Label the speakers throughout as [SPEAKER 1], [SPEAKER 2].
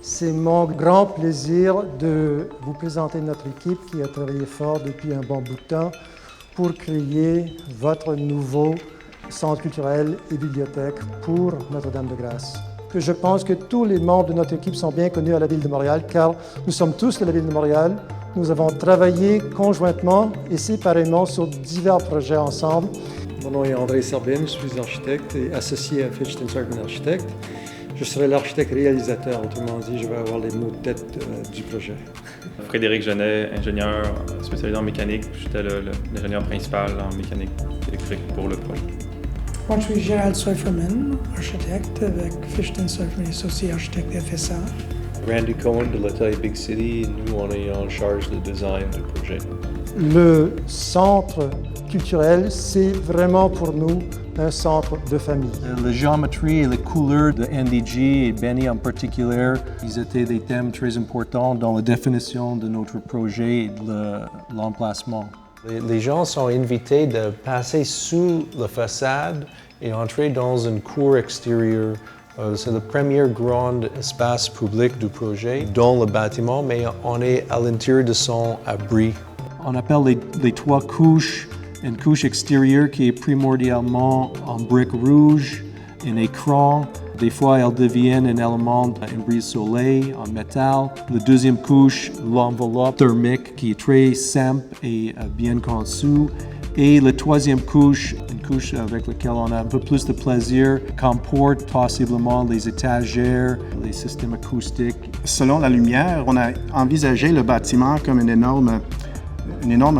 [SPEAKER 1] C'est mon grand plaisir de vous présenter notre équipe qui a travaillé fort depuis un bon bout de temps pour créer votre nouveau centre culturel et bibliothèque pour Notre-Dame-de-Grâce. Je pense que tous les membres de notre équipe sont bien connus à la Ville de Montréal car nous sommes tous de la Ville de Montréal. Nous avons travaillé conjointement et séparément sur divers projets ensemble.
[SPEAKER 2] Mon nom est André Serbin, je suis architecte et associé à Fichtner Sargent Architectes. Je serai l'architecte réalisateur, autrement dit, je vais avoir les mots de tête du projet.
[SPEAKER 3] Frédéric Genet, ingénieur spécialisé en mécanique. J'étais l'ingénieur principal en mécanique électrique pour le projet.
[SPEAKER 4] Moi, je suis Gérald Seuferman, architecte avec Fichtner Seuferman, associé architecte FSA.
[SPEAKER 5] Randy Cohen de l'Atelier Big City, et nous, on est en charge de design du projet.
[SPEAKER 1] Le centre culturel, c'est vraiment pour nous un centre de famille.
[SPEAKER 6] La géométrie et les couleurs de NDG et Benny en particulier, ils étaient des thèmes très importants dans la définition de notre projet et de l'emplacement.
[SPEAKER 5] Les gens sont invités de passer sous la façade et entrer dans une cour extérieure. C'est le premier grand espace public du projet dans le bâtiment, mais on est à l'intérieur de son abri.
[SPEAKER 6] On appelle les trois couches une couche extérieure qui est primordialement en briques rouges, un écran. Des fois, elles deviennent un élément en brise-soleil, en métal. La deuxième couche, l'enveloppe thermique qui est très simple et bien conçue. Et la troisième couche, une couche avec laquelle on a un peu plus de plaisir, comporte possiblement les étagères, les systèmes acoustiques.
[SPEAKER 7] Selon la lumière, on a envisagé le bâtiment comme une énorme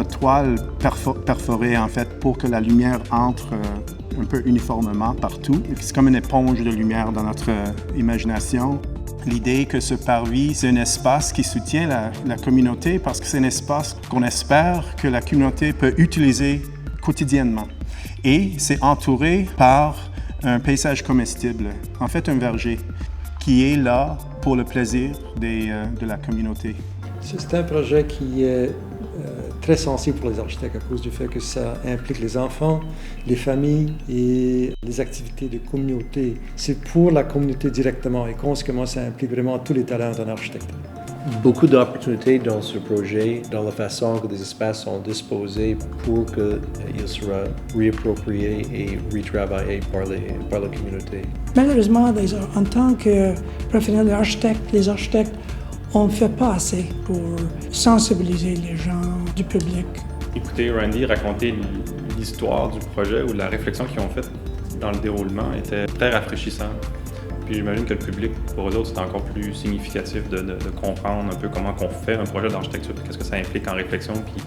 [SPEAKER 7] toile perforée en fait pour que la lumière entre un peu uniformément partout. C'est comme une éponge de lumière dans notre imagination. L'idée que ce parvis, c'est un espace qui soutient la communauté parce que c'est un espace qu'on espère que la communauté peut utiliser quotidiennement. Et c'est entouré par un paysage comestible, en fait un verger, qui est là pour le plaisir de la communauté.
[SPEAKER 2] C'est un projet qui est très sensible pour les architectes à cause du fait que ça implique les enfants, les familles et les activités de communauté. C'est pour la communauté directement et conséquemment ça implique vraiment tous les talents d'un architecte.
[SPEAKER 5] Beaucoup d'opportunités dans ce projet, dans la façon que les espaces sont disposés pour qu'ils soient réappropriés et retravaillés par la communauté.
[SPEAKER 4] Malheureusement, en tant que professionnels d'architecte, les architectes, on ne fait pas assez pour sensibiliser les gens du public.
[SPEAKER 3] Écouter Randy raconter l'histoire du projet ou la réflexion qu'ils ont faite dans le déroulement était très rafraîchissant. Puis j'imagine que le public, pour eux autres, c'est encore plus significatif de comprendre un peu comment on fait un projet d'architecture, qu'est-ce que ça implique en réflexion, puis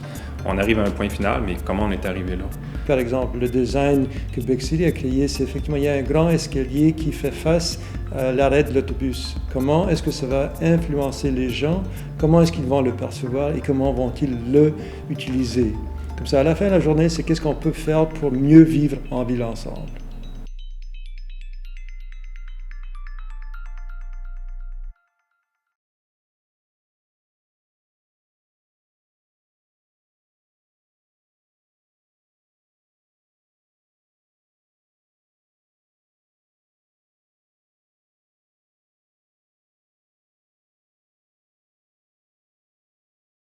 [SPEAKER 3] on arrive à un point final, mais comment on est arrivé là.
[SPEAKER 2] Par exemple, le design que Big City a créé, c'est effectivement, il y a un grand escalier qui fait face à l'arrêt de l'autobus. Comment est-ce que ça va influencer les gens? Comment est-ce qu'ils vont le percevoir et comment vont-ils le utiliser? Comme ça, à la fin de la journée, c'est qu'est-ce qu'on peut faire pour mieux vivre en ville ensemble.